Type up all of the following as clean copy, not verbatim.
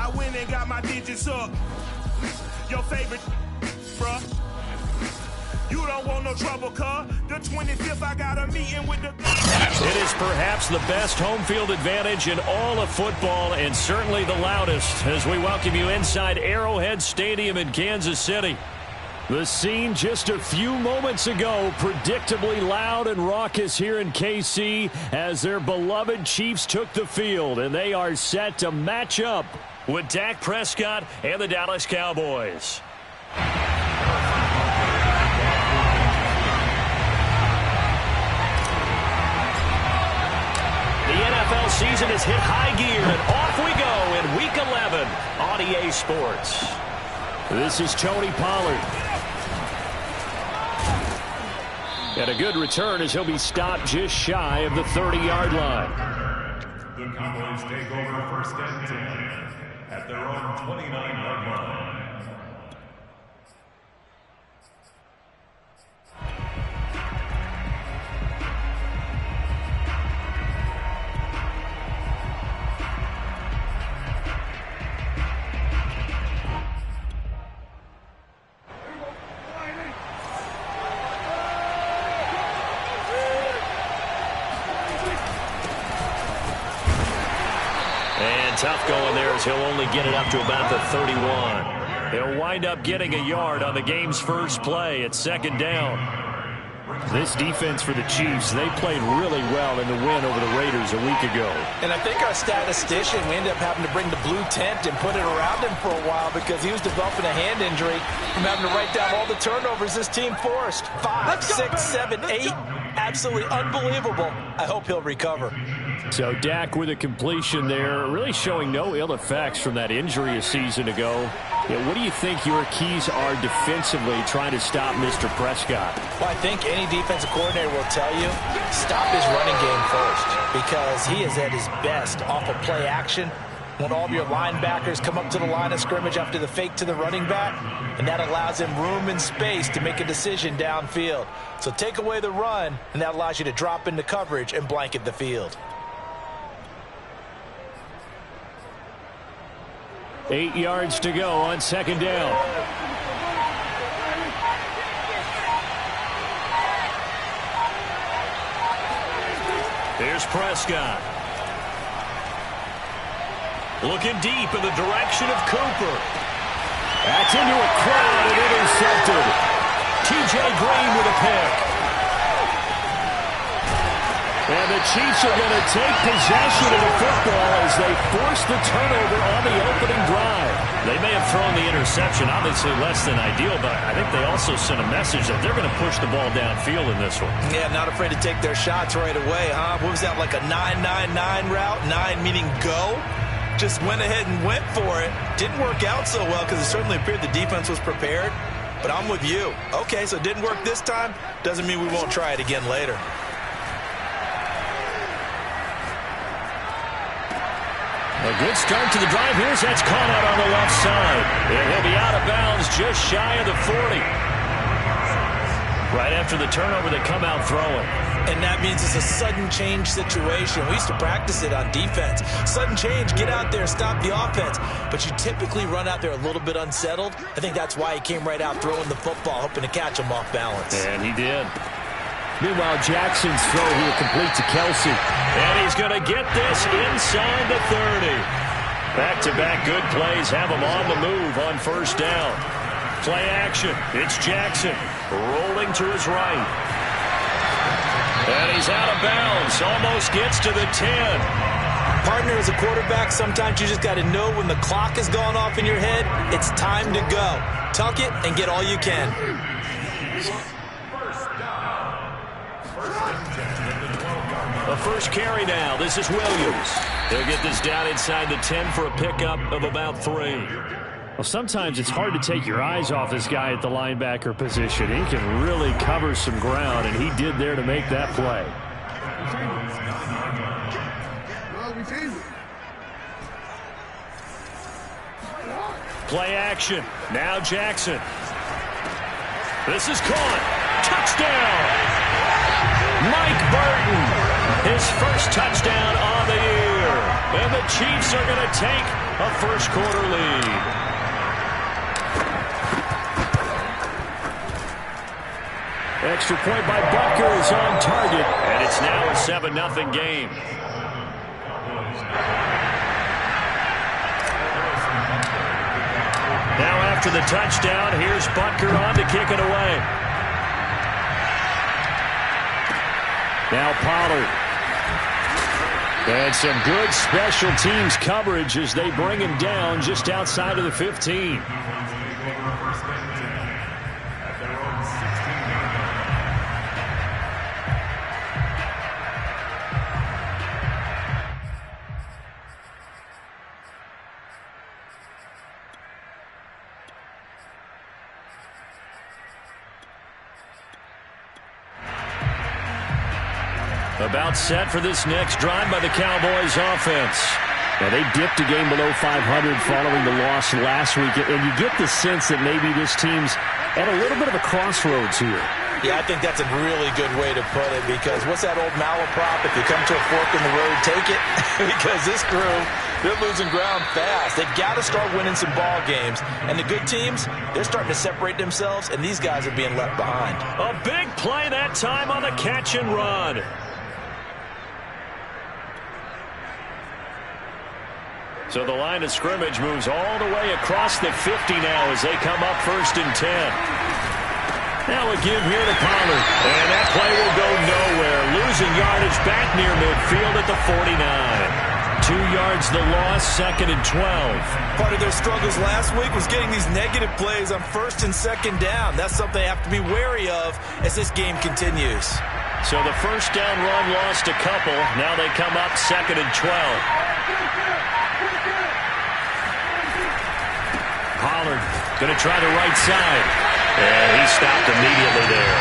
I went and got my digits up. Your favorite, bruh. You don't want no trouble, cuz. The 25th, I got a meeting with the... It is perhaps the best home field advantage in all of football, and certainly the loudest, as we welcome you inside Arrowhead Stadium in Kansas City. The scene just a few moments ago, predictably loud and raucous here in KC as their beloved Chiefs took the field, and they are set to match up with Dak Prescott and the Dallas Cowboys. The NFL season has hit high gear, and off we go in Week 11 on EA Sports. This is Tony Pollard. And a good return as he'll be stopped just shy of the 30-yard line. The Cowboys take over first and 10 at their own 29-yard line. Tough going there as he'll only get it up to about the 31. He'll wind up getting a yard on the game's first play at second down. This defense for the Chiefs, they played really well in the win over the Raiders a week ago. And I think our statistician, we ended up having to bring the blue tent and put it around him for a while because he was developing a hand injury from having to write down all the turnovers this team forced. 5, 6, 7, 8. Absolutely unbelievable. I hope he'll recover. So Dak with a completion there, really showing no ill effects from that injury a season ago. Yeah, what do you think your keys are defensively trying to stop Mr. Prescott? Well, I think any defensive coordinator will tell you, stop his running game first because he is at his best off of play action when all of your linebackers come up to the line of scrimmage after the fake to the running back, and that allows him room and space to make a decision downfield. So take away the run, and that allows you to drop into coverage and blanket the field. 8 yards to go on second down. Here's Prescott. Looking deep in the direction of Cooper. That's into a crowd and intercepted. T.J. Green with a pick. And the Chiefs are going to take possession of the football as they force the turnover on the opening drive. They may have thrown the interception, obviously less than ideal, but I think they also sent a message that they're going to push the ball downfield in this one. Yeah, not afraid to take their shots right away, huh? What was that, like a 9-9-9 route? 9 meaning go? Just went ahead and went for it. Didn't work out so well because it certainly appeared the defense was prepared. But I'm with you. Okay, so it didn't work this time. Doesn't mean we won't try it again later. A good start to the drive. Here's that's caught out on the left side. And he'll be out of bounds just shy of the 40. Right after the turnover, they come out throwing. And that means it's a sudden change situation. We used to practice it on defense. Sudden change, get out there, stop the offense. But you typically run out there a little bit unsettled. I think that's why he came right out throwing the football, hoping to catch him off balance. And he did. Meanwhile, Jackson's throw here complete to Kelsey. And he's going to get this inside the 30. Back-to-back good plays have him on the move on first down. Play action. It's Jackson rolling to his right. And he's out of bounds. Almost gets to the 10. Partner, as a quarterback, sometimes you just got to know when the clock has gone off in your head, it's time to go. Tuck it and get all you can. A first carry now. This is Williams. He'll get this down inside the 10 for a pickup of about 3. Well, sometimes it's hard to take your eyes off this guy at the linebacker position. He can really cover some ground, and he did there to make that play. Play action. Now Jackson. This is caught. Touchdown. Mike Burton. His first touchdown on the year. And the Chiefs are going to take a first-quarter lead. Extra point by Butker is on target, and it's now a 7-0 game. Now after the touchdown, here's Butker on to kick it away. Now Pollard. And some good special teams coverage as they bring him down just outside of the 15. About set for this next drive by the Cowboys offense. Now, they dipped a game below 500 following the loss last week, and you get the sense that maybe this team's at a little bit of a crossroads here. Yeah, I think that's a really good way to put it, because what's that old malaprop? If you come to a fork in the road, take it. Because this crew, they're losing ground fast. They've got to start winning some ball games. And the good teams, they're starting to separate themselves, and these guys are being left behind. A big play that time on the catch and run. So the line of scrimmage moves all the way across the 50 now as they come up 1st and 10. Now a give here to Pollard. And that play will go nowhere. Losing yardage back near midfield at the 49. 2 yards the loss, 2nd and 12. Part of their struggles last week was getting these negative plays on 1st and 2nd down. That's something they have to be wary of as this game continues. So the first down run lost a couple. Now they come up 2nd and 12. Pollard going to try the right side. And he stopped immediately there.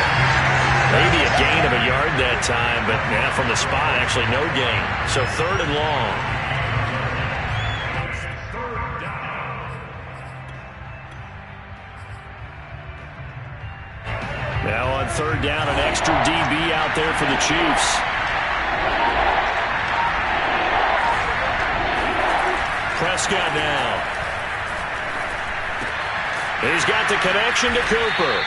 Maybe a gain of a yard that time, but yeah, from the spot, actually no gain. So 3rd and long. Now on 3rd down, an extra DB out there for the Chiefs. Prescott now. He's got the connection to Cooper.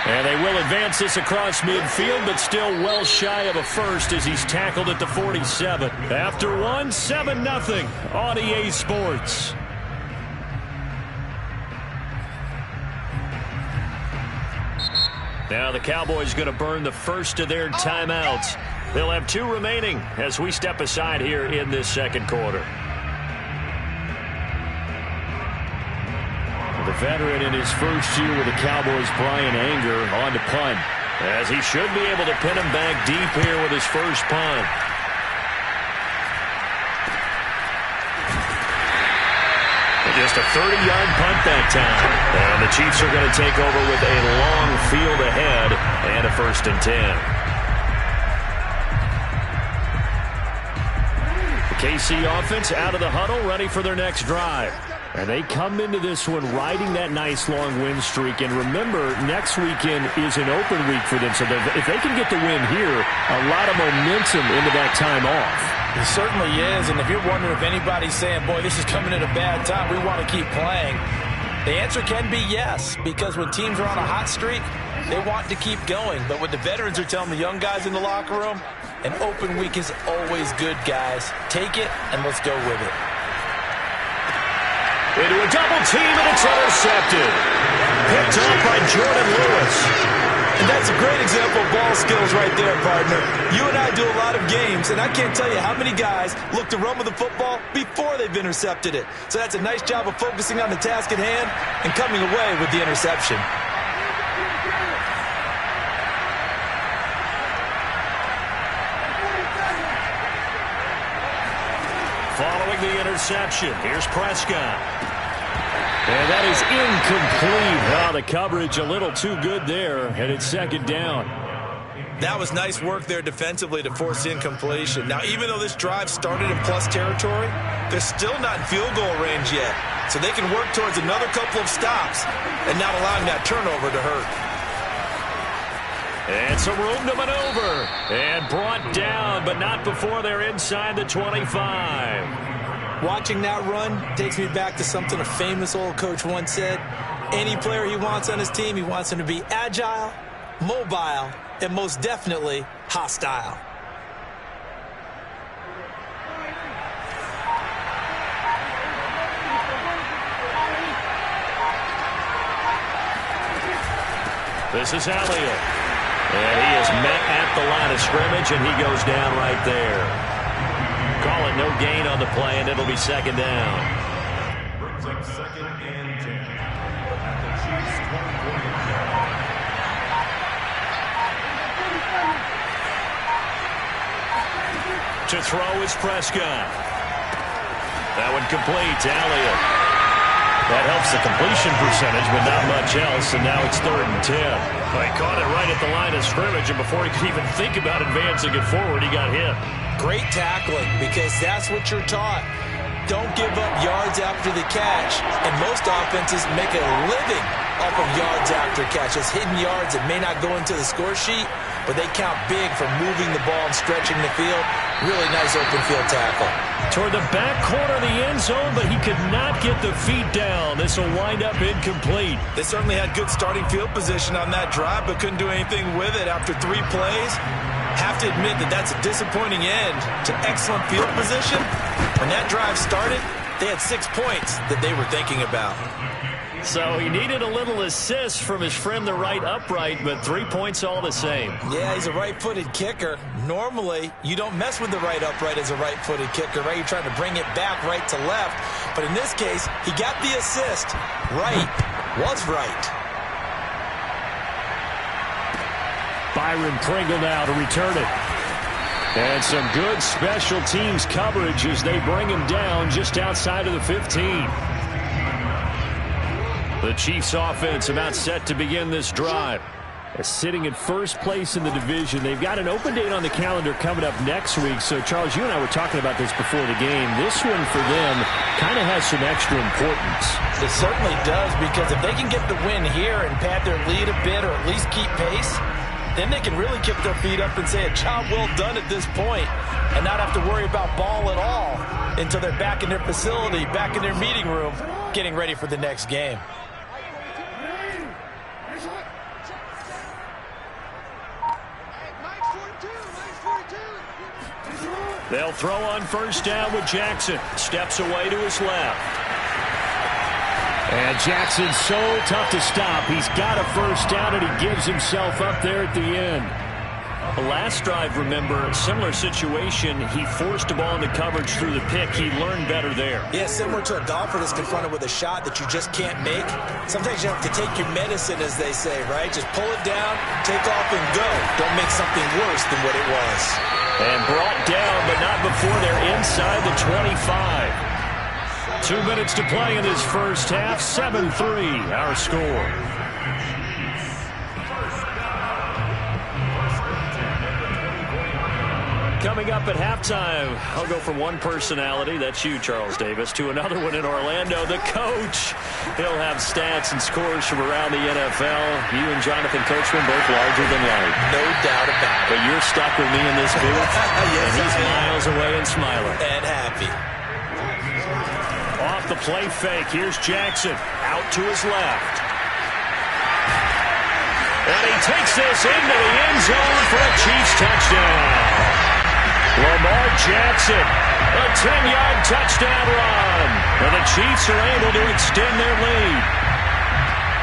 And they will advance this across midfield, but still well shy of a first as he's tackled at the 47. After one, 7-0 on EA Sports. Now the Cowboys going to burn the first of their timeouts. They'll have 2 remaining as we step aside here in this 2nd quarter. The veteran in his first year with the Cowboys, Brian Anger, on to punt. As he should be able to pin him back deep here with his first punt. Just a 30-yard punt that time. And the Chiefs are going to take over with a long field ahead and a 1st and 10. The KC offense out of the huddle, ready for their next drive. And they come into this one riding that nice long win streak. And remember, next weekend is an open week for them. So if they can get the win here, a lot of momentum into that time off. It certainly is. And if you're wondering if anybody's saying, boy, this is coming at a bad time, we want to keep playing, the answer can be yes. Because when teams are on a hot streak, they want to keep going. But what the veterans are telling the young guys in the locker room, an open week is always good, guys. Take it, and let's go with it. Into a double team, and it's intercepted. Picked up by Jordan Lewis. And that's a great example of ball skills right there, partner. You and I do a lot of games, and I can't tell you how many guys look to run with the football before they've intercepted it. So that's a nice job of focusing on the task at hand and coming away with the interception. Following the interception, here's Prescott. And that is incomplete. Oh, the coverage a little too good there, and it's 2nd down. That was nice work there defensively to force incompletion. Now, even though this drive started in plus territory, they're still not in field goal range yet. So they can work towards another couple of stops and not allowing that turnover to hurt. And some room to maneuver. And brought down, but not before they're inside the 25. Watching that run takes me back to something a famous old coach once said. Any player he wants on his team, he wants him to be agile, mobile, and most definitely hostile. This is Elliott. And he is met at the line of scrimmage, and he goes down right there. Call it no gain on the play, and it'll be second down. Brings up second and 10 at the Chiefs' 24. To throw is Prescott. That one complete to Elliott. That helps the completion percentage, but not much else, and now it's 3rd and 10. Well, he caught it right at the line of scrimmage, and before he could even think about advancing it forward, he got hit. Great tackling, because that's what you're taught. Don't give up yards after the catch, and most offenses make a living off of yards after catches, hidden yards that may not go into the score sheet, but they count big for moving the ball and stretching the field. Really nice open field tackle. Toward the back corner of the end zone, but he could not get the feet down. This will wind up incomplete. They certainly had good starting field position on that drive, but couldn't do anything with it after 3 plays. Have to admit that that's a disappointing end to excellent field position. When that drive started, they had 6 points that they were thinking about. So he needed a little assist from his friend the right upright, but 3 points all the same. Yeah, he's a right-footed kicker. Normally, you don't mess with the right upright as a right-footed kicker, right? You're trying to bring it back right to left. But in this case, he got the assist. Right was right. Byron Pringle now to return it. And some good special teams coverage as they bring him down just outside of the 15. The Chiefs offense about set to begin this drive. Sitting in first place in the division. They've got an open date on the calendar coming up next week. So, Charles, you and I were talking about this before the game. This one for them kind of has some extra importance. It certainly does, because if they can get the win here and pad their lead a bit or at least keep pace, then they can really kick their feet up and say a job well done at this point and not have to worry about ball at all until they're back in their facility, back in their meeting room, getting ready for the next game. They'll throw on first down with Jackson. Steps away to his left. And Jackson's so tough to stop. He's got a first down, and he gives himself up there at the end. The last drive, remember, similar situation. He forced the ball into coverage through the pick. He learned better there. Yeah, similar to a golfer that's confronted with a shot that you just can't make. Sometimes you have to take your medicine, as they say, right? Just pull it down, take off, and go. Don't make something worse than what it was. And brought down, but not before they're inside the 25. 2 minutes to play in this first half. 7-3, our score. Coming up at halftime, I'll go from one personality, that's you, Charles Davis, to another one in Orlando, the coach. He'll have stats and scores from around the NFL. You and Jonathan Coachman both larger than life. No doubt about it. But you're stuck with me in this booth, yes, and he's miles away and smiling. And happy. Off the play fake, here's Jackson, out to his left. And he takes this into the end zone for a Chiefs touchdown. Lamar Jackson, a 10-yard touchdown run. And the Chiefs are able to extend their lead.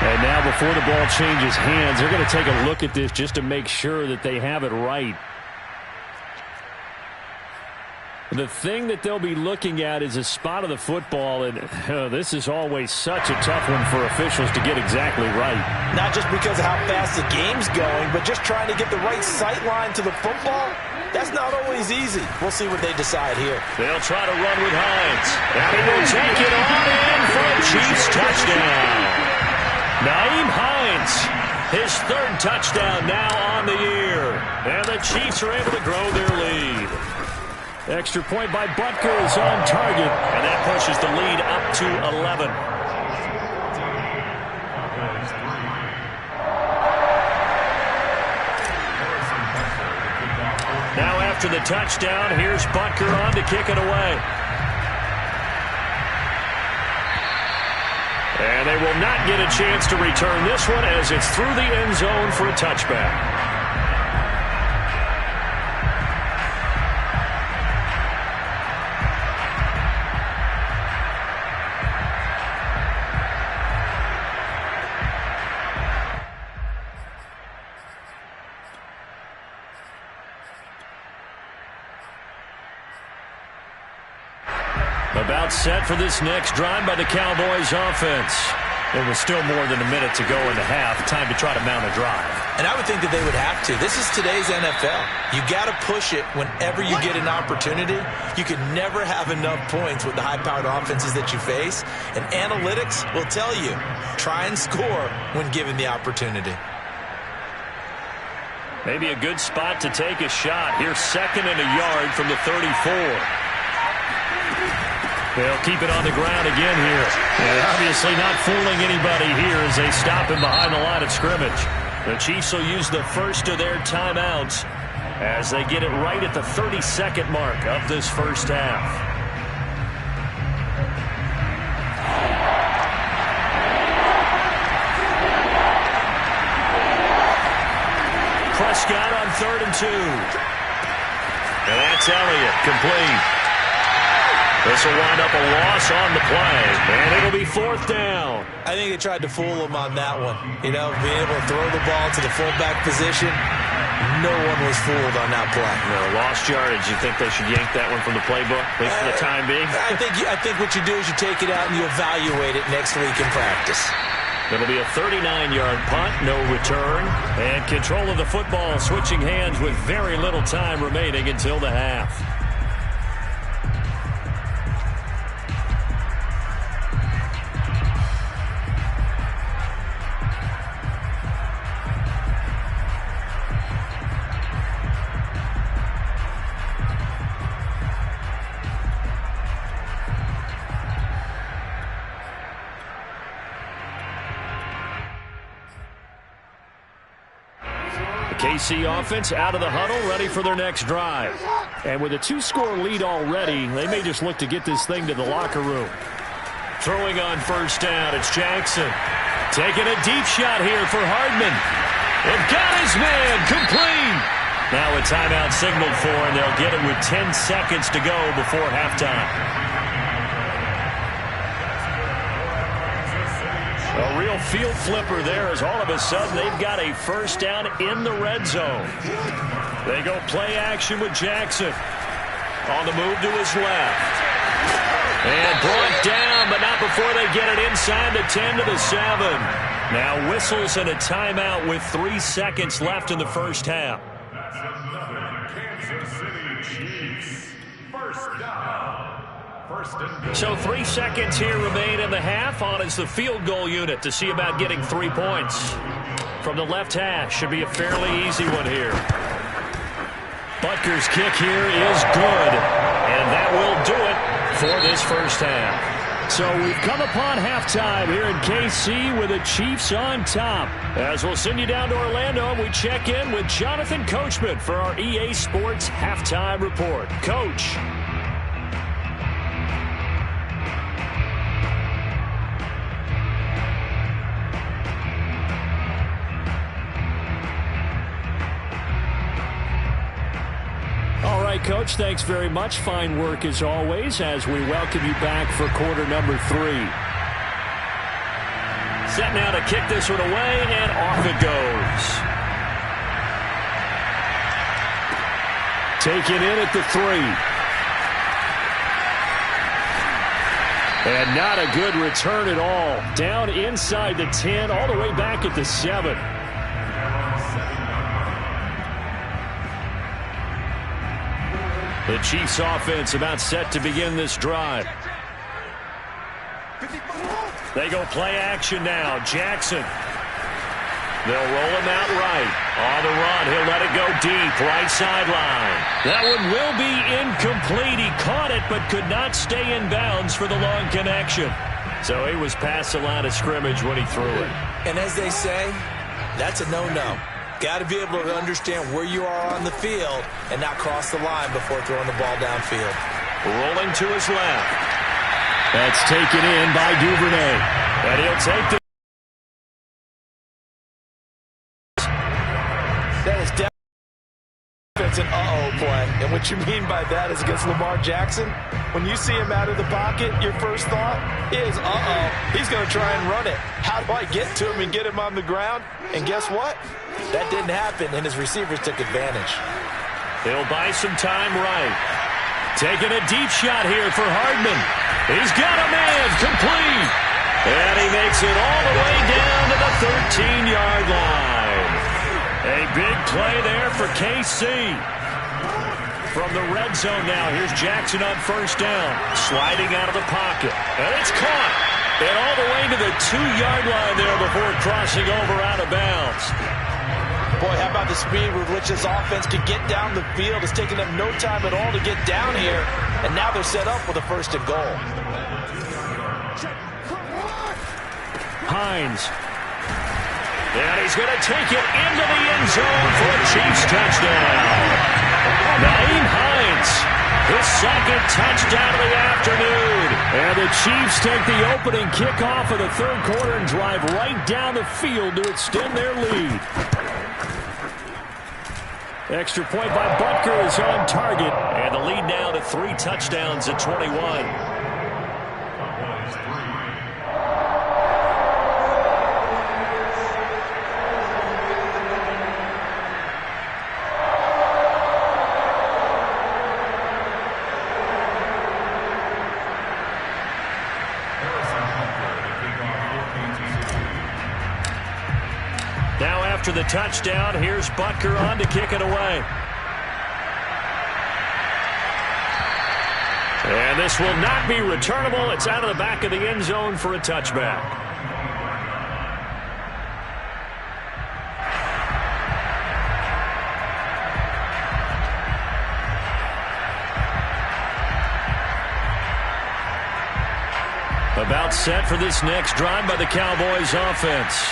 And now before the ball changes hands, they're going to take a look at this just to make sure that they have it right. The thing that they'll be looking at is a spot of the football, and this is always such a tough one for officials to get exactly right. Not just because of how fast the game's going, but just trying to get the right sight line to the football. That's not always easy. We'll see what they decide here. They'll try to run with Hines. And he will take it on in for a Chiefs touchdown. Nyheim Hines, his 3rd touchdown now on the year. And the Chiefs are able to grow their lead. Extra point by Butker is on target. And that pushes the lead up to 11. to the touchdown. Here's Butker on to kick it away. And they will not get a chance to return this one as it's through the end zone for a touchback. About set for this next drive by the Cowboys offense. There was still more than a minute to go in the half. Time to try to mount a drive. And I would think that they would have to. This is today's NFL. You got to push it whenever you get an opportunity. You can never have enough points with the high-powered offenses that you face. And analytics will tell you, try and score when given the opportunity. Maybe a good spot to take a shot. Here's 2nd and a yard from the 34. They'll keep it on the ground again here. And obviously not fooling anybody here as they stop him behind the line of scrimmage. The Chiefs will use the first of their timeouts as they get it right at the 32nd mark of this first half. Prescott on 3rd and 2. And that's Elliott, complete. This will wind up a loss on the play, and it'll be 4th down. I think they tried to fool him on that one. You know, being able to throw the ball to the fullback position, no one was fooled on that play. No, lost yardage. You think they should yank that one from the playbook, at least for the time being? I think what you do is you take it out and you evaluate it next week in practice. It'll be a 39-yard punt, no return, and control of the football switching hands with very little time remaining until the half. KC offense out of the huddle, ready for their next drive. And with a 2-score lead already, they may just look to get this thing to the locker room. Throwing on 1st down, it's Jackson. Taking a deep shot here for Hardman. They've got his man, complete. Now a timeout signaled for, and they'll get it with 10 seconds to go before halftime. A real field flipper there as all of a sudden they've got a 1st down in the red zone. They go play action with Jackson. On the move to his left. And brought down, but not before they get it inside the 10 to the 7. Now whistles and a timeout with 3 seconds left in the first half. That's another Kansas City Chiefs 1st down. So 3 seconds here remain in the half. On is the field goal unit to see about getting 3 points. From the left hash, should be a fairly easy one here. Butker's kick here is good. And that will do it for this first half. So we've come upon halftime here in KC with the Chiefs on top. As we'll send you down to Orlando and we check in with Jonathan Coachman for our EA Sports Halftime Report. Coach. Coach, thanks very much. Fine work as always as we welcome you back for quarter number 3. Set now to kick this one away, and off it goes. Taken in at the 3. And not a good return at all. Down inside the 10, all the way back at the 7. The Chiefs offense about set to begin this drive. They go play action now. Jackson. They'll roll him out right. On the run, he'll let it go deep. Right sideline. That one will be incomplete. He caught it but could not stay in bounds for the long connection. So he was past the line of scrimmage when he threw it. And as they say, that's a no-no. Got to be able to understand where you are on the field and not cross the line before throwing the ball downfield. Rolling to his left. That's taken in by Duvernay. And he'll take the... That is definitely an uh-oh play. And what you mean by that is against Lamar Jackson, when you see him out of the pocket, your first thought is, uh-oh, he's going to try and run it. How do I get to him and get him on the ground? And guess what? That didn't happen, and his receivers took advantage. He'll buy some time right. Taking a deep shot here for Hardman. He's got a man complete. And he makes it all the way down to the 13-yard line. A big play there for KC. From the red zone now, here's Jackson on first down. Sliding out of the pocket. And it's caught. And all the way to the 2-yard line there before crossing over out of bounds. Boy, how about the speed with which this offense can get down the field? It's taken them no time at all to get down here. And now they're set up with a first and goal. Hines. And he's going to take it into the end zone for a Chiefs touchdown. Naeem Hines, his second touchdown of the afternoon. And the Chiefs take the opening kickoff of the third quarter and drive right down the field to extend their lead. Extra point by Butker is on target. And the lead now to 3 touchdowns at 21. Now after the touchdown, here's Butker on to kick it away. And this will not be returnable. It's out of the back of the end zone for a touchback. About set for this next drive by the Cowboys offense.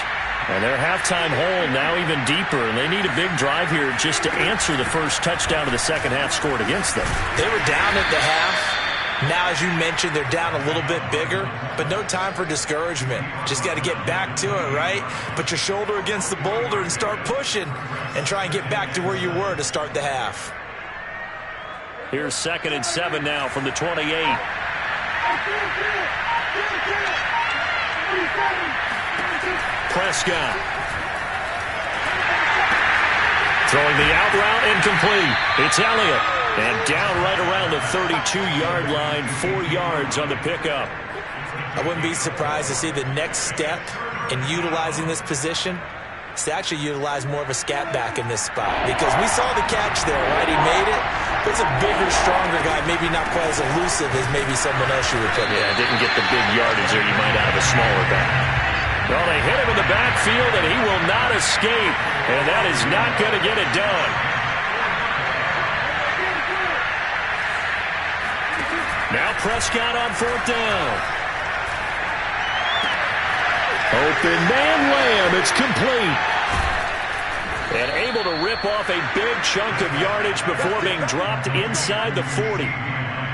And their halftime hole now even deeper, and they need a big drive here just to answer the first touchdown of the second half scored against them. They were down at the half. Now, as you mentioned, they're down a little bit bigger, but no time for discouragement. Just got to get back to it, right? Put your shoulder against the boulder and start pushing and try and get back to where you were to start the half. Here's 2nd and 7 now from the 28. Prescott. Throwing the out route incomplete. It's Elliott. And down right around the 32-yard line, 4 yards on the pickup. I wouldn't be surprised to see the next step in utilizing this position is to actually utilize more of a scat back in this spot. Because we saw the catch there, right? He made it. But it's a bigger, stronger guy, maybe not quite as elusive as maybe someone else you would put in. Yeah, didn't get the big yardage there you might out of a smaller back. Well, they hit him in the backfield, and he will not escape. And that is not going to get it done. Now Prescott on 4th down. Open man Lamb. It's complete. And able to rip off a big chunk of yardage before being dropped inside the 40.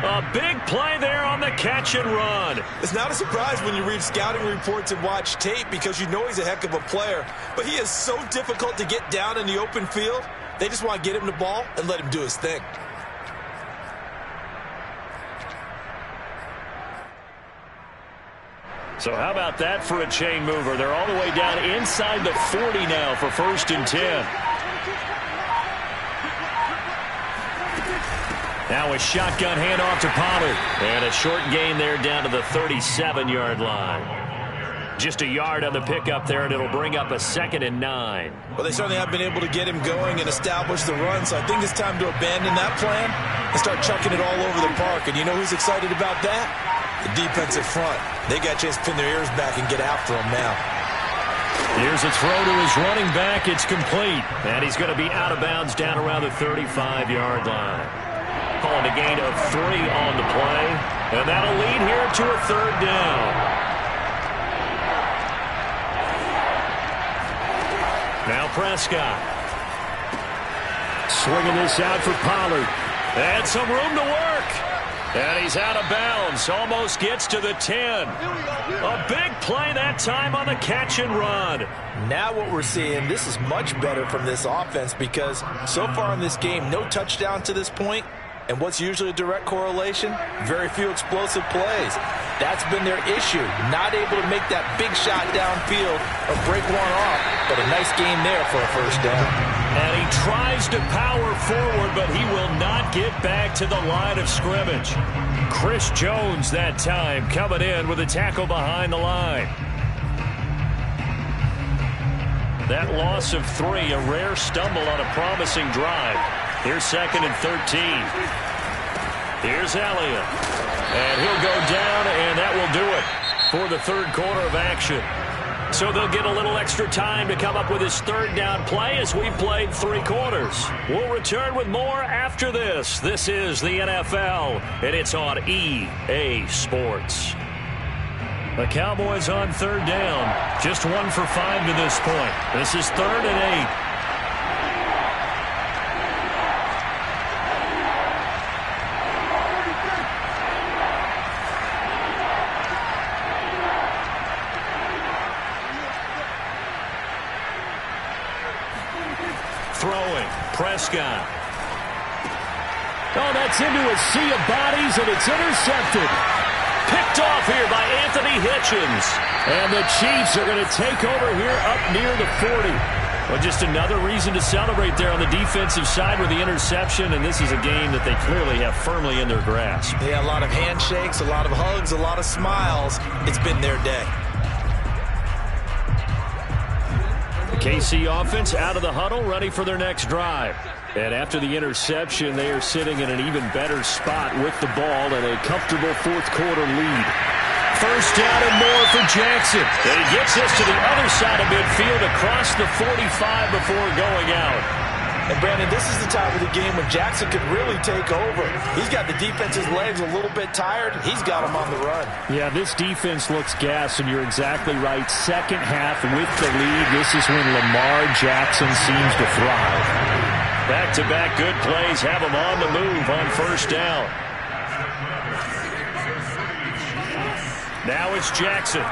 A big play there on the catch and run. It's not a surprise when you read scouting reports and watch tape because you know he's a heck of a player. But he is so difficult to get down in the open field. They just want to get him the ball and let him do his thing. So how about that for a chain mover? They're all the way down inside the 40 now for 1st and 10. Now a shotgun handoff to Pollard. And a short gain there down to the 37-yard line. Just a yard on the pickup there, and it'll bring up a 2nd and 9. Well, they certainly have been able to get him going and establish the run, so I think it's time to abandon that plan and start chucking it all over the park. And you know who's excited about that? The defensive front. They got a chance to pin their ears back and get after him now. Here's a throw to his running back. It's complete. And he's going to be out of bounds down around the 35-yard line. Calling a gain of 3 on the play. And that'll lead here to a 3rd down. Now Prescott. Swinging this out for Pollard. And some room to work. And he's out of bounds. Almost gets to the 10. A big play that time on the catch and run. Now what we're seeing, this is much better from this offense because so far in this game, no touchdown to this point. And what's usually a direct correlation? Very few explosive plays. That's been their issue. Not able to make that big shot downfield or break one off. But a nice game there for a first down. And he tries to power forward, but he will not get back to the line of scrimmage. Chris Jones that time coming in with a tackle behind the line. That loss of 3, a rare stumble on a promising drive. Here's 2nd and 13. Here's Elliott. And he'll go down, and that will do it for the third quarter of action. So they'll get a little extra time to come up with his third down play as we've played 3 quarters. We'll return with more after this. This is the NFL, and it's on EA Sports. The Cowboys on third down. Just 1 for 5 to this point. This is 3rd and 8. Throwing. Prescott. Oh, that's into a sea of bodies, and it's intercepted. Picked off here by Anthony Hitchens. And the Chiefs are going to take over here up near the 40. Well, just another reason to celebrate there on the defensive side with the interception, and this is a game that they clearly have firmly in their grasp. Yeah, a lot of handshakes, a lot of hugs, a lot of smiles. It's been their day. The KC offense out of the huddle, ready for their next drive. And after the interception, they are sitting in an even better spot with the ball and a comfortable fourth quarter lead. First down and more for Jackson. And he gets this to the other side of midfield across the 45 before going out. And, Brandon, this is the time of the game when Jackson could really take over. He's got the defense's legs a little bit tired. He's got them on the run. Yeah, this defense looks gassed, and you're exactly right. Second half with the lead, this is when Lamar Jackson seems to thrive. Back-to-back good plays have him on the move on first down. Now it's Jackson.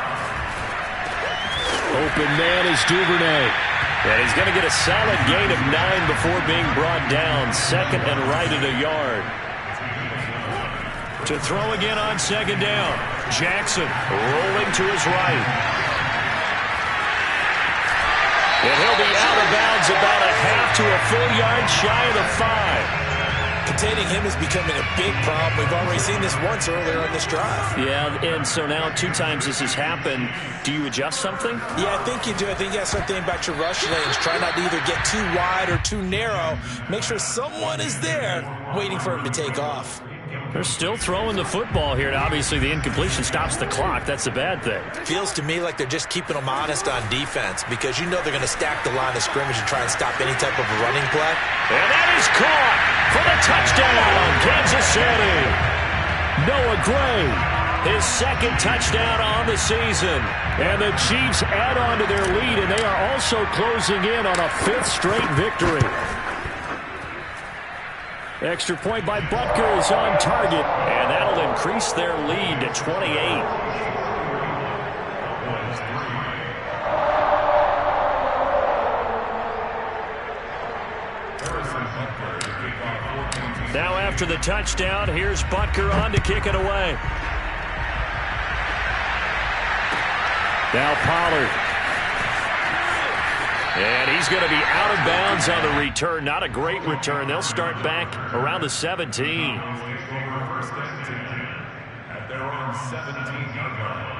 Open man is Duvernay. And he's going to get a solid gain of 9 before being brought down. 2nd and right at a yard. To throw again on 2nd down. Jackson rolling to his right. And he'll be out of bounds about a half to a full yard shy of the 5. Containing him is becoming a big problem. We've already seen this once earlier on this drive. Yeah, and so now 2 times this has happened. Do you adjust something? Yeah, I think you do. I think you have something about your rush lanes. Try not to either get too wide or too narrow. Make sure someone is there waiting for him to take off. They're still throwing the football here. Obviously, the incompletion stops the clock. That's a bad thing. Feels to me like they're just keeping them honest on defense because you know they're going to stack the line of scrimmage and try and stop any type of a running play. And that is caught for the touchdown, Kansas City. Noah Gray. His 2nd touchdown on the season. And the Chiefs add on to their lead, and they are also closing in on a 5th straight victory. Extra point by Butker is on target, and that'll increase their lead to 28. Now after the touchdown, here's Butker on to kick it away. Now Pollard. And he's going to be out of bounds on the return. Not a great return. They'll start back around the 17. At their own 17-yard line.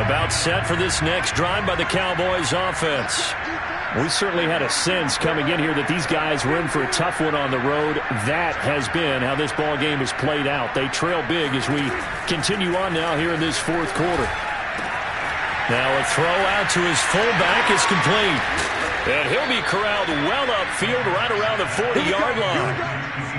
About set for this next drive by the Cowboys offense. We certainly had a sense coming in here that these guys were in for a tough one on the road. That has been how this ball game has played out. They trail big as we continue on now here in this 4th quarter. Now a throw out to his fullback is complete. And he'll be corralled well upfield right around the 40-yard line.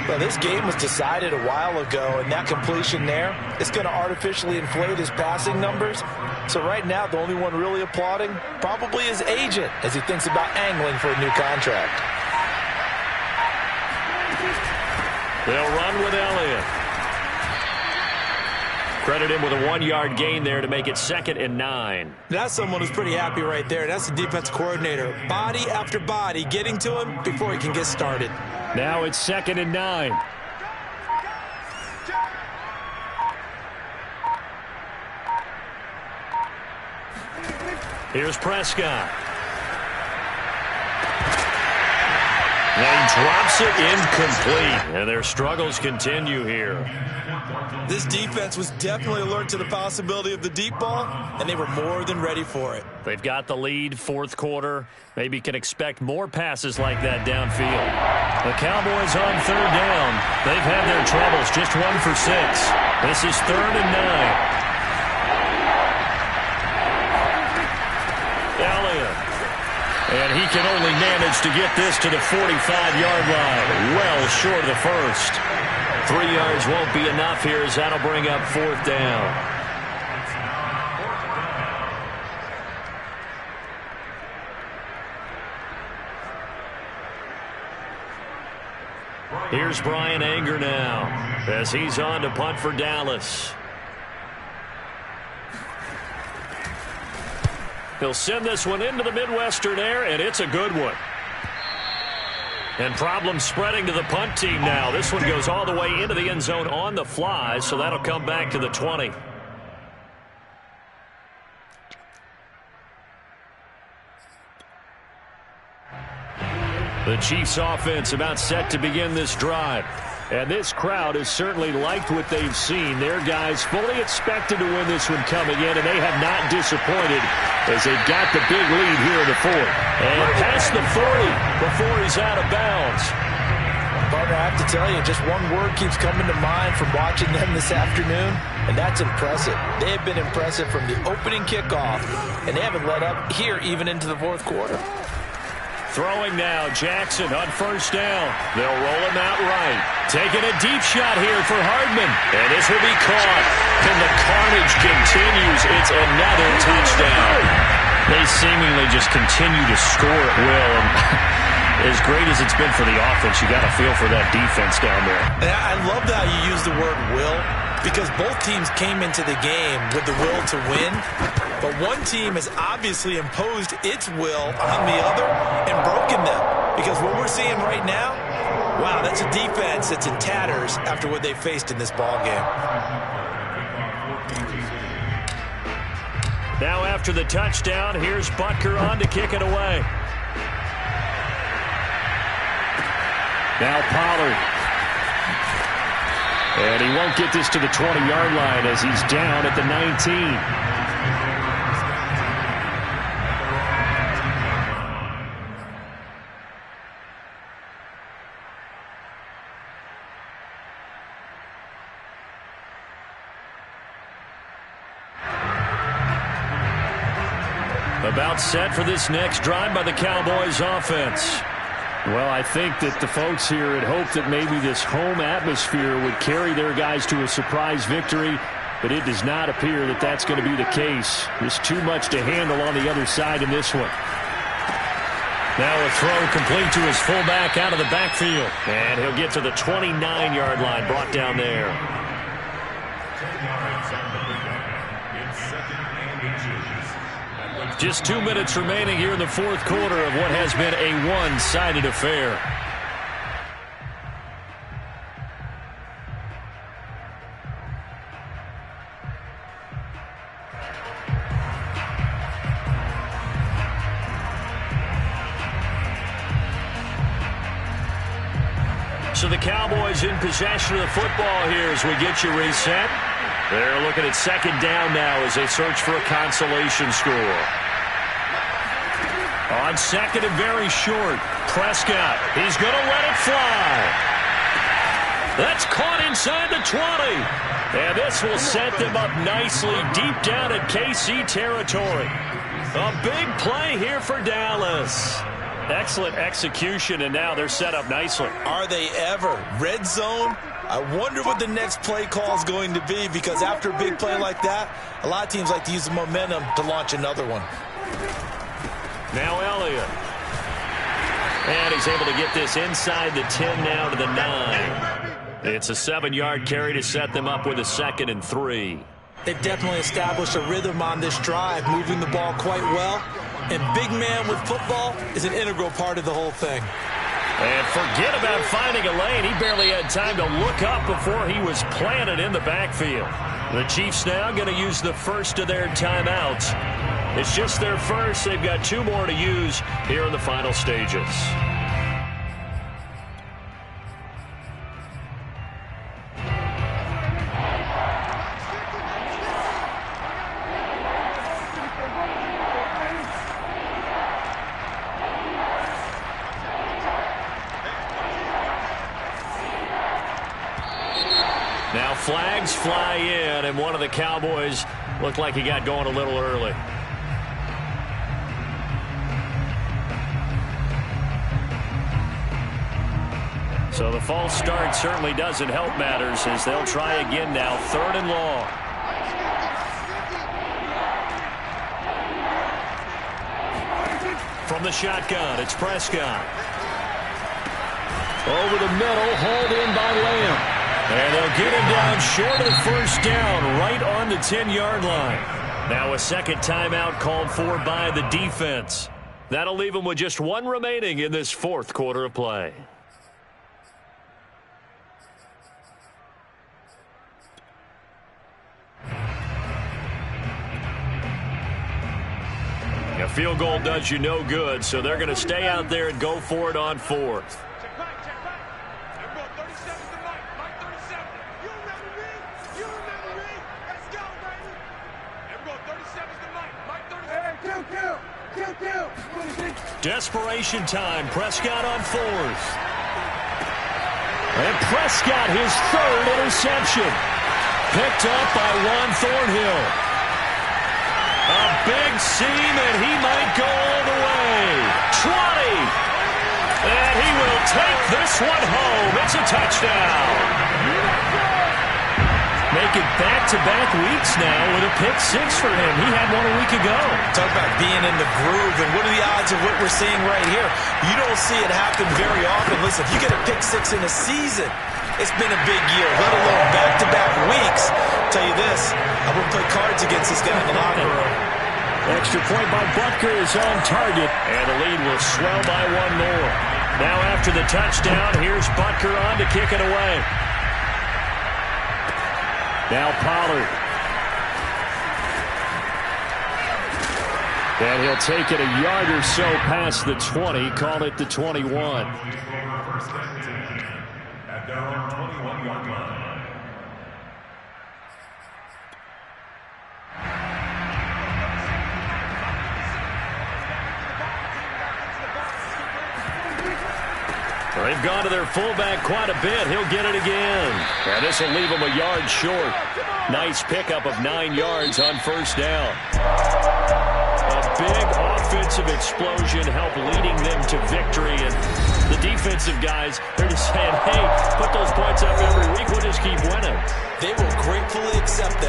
Well, this game was decided a while ago, and that completion there is going to artificially inflate his passing numbers. So right now, the only one really applauding probably his agent as he thinks about angling for a new contract. They'll run with Elliott. Credit him with a 1-yard gain there to make it 2nd and 9. That's someone who's pretty happy right there. That's the defense coordinator. Body after body getting to him before he can get started. Now it's 2nd and 9. Here's Prescott. And he drops it incomplete. And their struggles continue here. This defense was definitely alert to the possibility of the deep ball, and they were more than ready for it. They've got the lead, 4th quarter. Maybe can expect more passes like that downfield. The Cowboys on 3rd down. They've had their troubles, just 1 for 6. This is 3rd and 9. Elliott. And he can only manage to get this to the 45-yard line. Well short of the first. 3 yards won't be enough here as that'll bring up 4th down. Here's Brian Anger now as he's on to punt for Dallas. He'll send this one into the Midwestern air, and it's a good one. And problems spreading to the punt team now. This one goes all the way into the end zone on the fly, so that'll come back to the 20. The Chiefs offense about set to begin this drive. And this crowd has certainly liked what they've seen. Their guys fully expected to win this one coming in, and they have not disappointed as they got the big lead here in the 4th. And past the 40 before he's out of bounds. Partner, I have to tell you, just one word keeps coming to mind from watching them this afternoon, and that's impressive. They have been impressive from the opening kickoff, and they haven't let up here even into the 4th quarter. Throwing now, Jackson on 1st down. They'll roll him out right. Taking a deep shot here for Hardman. And this will be caught. And the carnage continues. It's another touchdown. They seemingly just continue to score at will. And as great as it's been for the offense, you got to feel for that defense down there. And I love how you use the word will, because both teams came into the game with the will to win. But one team has obviously imposed its will on the other and broken them. Because what we're seeing right now, wow, that's a defense that's in tatters after what they faced in this ball game. Now after the touchdown, here's Butker on to kick it away. Now Pollard. And he won't get this to the 20-yard line as he's down at the 19. About set for this next drive by the Cowboys offense. Well, I think that the folks here had hoped that maybe this home atmosphere would carry their guys to a surprise victory, but it does not appear that that's going to be the case. There's too much to handle on the other side in this one. Now a throw complete to his fullback out of the backfield. And he'll get to the 29-yard line, brought down there. Just 2 minutes remaining here in the 4th quarter of what has been a one-sided affair. So the Cowboys in possession of the football here as we get you reset. They're looking at 2nd down now as they search for a consolation score. On 2nd and very short, Prescott, he's going to let it fly. That's caught inside the 20. And this will set them up nicely deep down at KC territory. A big play here for Dallas. Excellent execution, and now they're set up nicely. Are they ever? Red zone? I wonder what the next play call is going to be, because after a big play like that, a lot of teams like to use the momentum to launch another one. Now Elliott. And he's able to get this inside the 10 now to the 9. It's a 7-yard carry to set them up with a 2nd and 3. They've definitely established a rhythm on this drive, moving the ball quite well. And big man with football is an integral part of the whole thing. And forget about finding a lane. He barely had time to look up before he was planted in the backfield. The Chiefs now going to use the first of their timeouts. It's just their first. They've got 2 more to use here in the final stages. Now flags fly in, and one of the Cowboys looked like he got going a little early. So the false start certainly doesn't help matters, as they'll try again now, 3rd and long. From the shotgun, it's Prescott. Over the middle, hauled in by Lamb. And they'll get him down short of the first down, right on the 10-yard line. Now a second timeout called for by the defense. That'll leave them with just 1 remaining in this 4th quarter of play. A field goal does you no good, so they're going to stay out there and go for it on 4th. Desperation time. Prescott on 4th. And Prescott, his 3rd interception. Picked up by Juan Thornhill. A big seam, and he might go all the way. 20. And he will take this one home. It's a touchdown. Making back-to-back weeks now with a pick 6 for him. He had one a week ago. Talk about being in the groove, and what are the odds of what we're seeing right here? You don't see it happen very often. Listen, if you get a pick 6 in a season, it's been a big year, let alone back-to-back weeks. I'll tell you this, I wouldn't play cards against this guy in the locker room. Extra point by Butker is on target, and the lead will swell by 1 more. Now after the touchdown, here's Butker on to kick it away. Now Pollard. And he'll take it a yard or so past the 20, call it the 21. At their own 21-yard line. They've gone to their fullback quite a bit. He'll get it again. And this will leave him a yard short. Nice pickup of 9 yards on 1st down. A big offensive explosion helped leading them to victory. And the defensive guys, they're just saying, hey, put those points up every week. We'll just keep winning. They will gratefully accept them.